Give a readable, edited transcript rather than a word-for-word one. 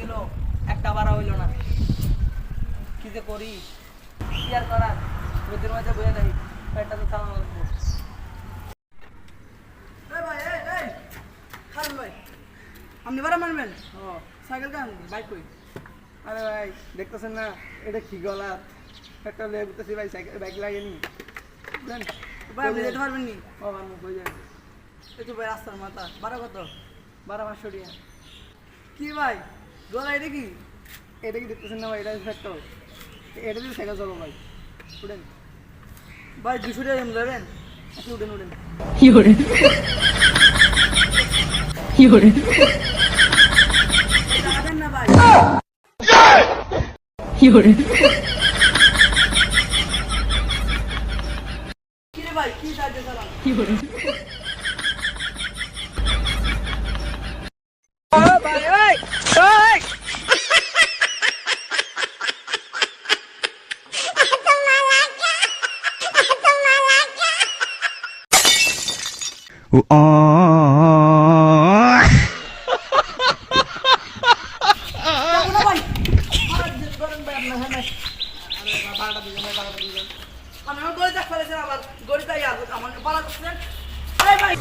হইলো একটা বাড়া হইলো না কি যে করি কি আর করার রোদের মাঝে বয়ে থাকি পেটটা তো চালানো লাগবো ভাই এই খান ভাই আপনি বাড়া মানবেন ও সাইকেল কান বাইক কই আরে ভাই দেখতেছেন না এটা কি গলা একটা লেগে ঘুরতেছি ভাই সাইকেল বাইক লাগেনি বুঝলেন ভাই আপনি যেতে পারবেন নি ও আমি কই যাই এই তো ভাই রাস্তার মাথা বাড়া কত 12,500 টাকা কি ভাই গলা এটা কি এটা কি দেখতেছেন না ভাই এটা ফ্যাক্টর এটা দিয়ে সাইকেল চলো ভাই উঠেন ভাই 200 টাকা দাম দেবেন আচ্ছা উঠেন উঠেন 有人，有人， যাবেন না ভাই 有人， কি রে ভাই কি সাহায্য চালান 有人， যাবো না ভাই আর করেন ভাই আপনার হ্যাঁ আরে ভাড়াটা দিবেন ভাই ভাড়াটা দিবেন আমি আমার গড়ি চাক ফেলেছেন আবার গড়ি তাই আর আমাকে পালা করছেন এই ভাই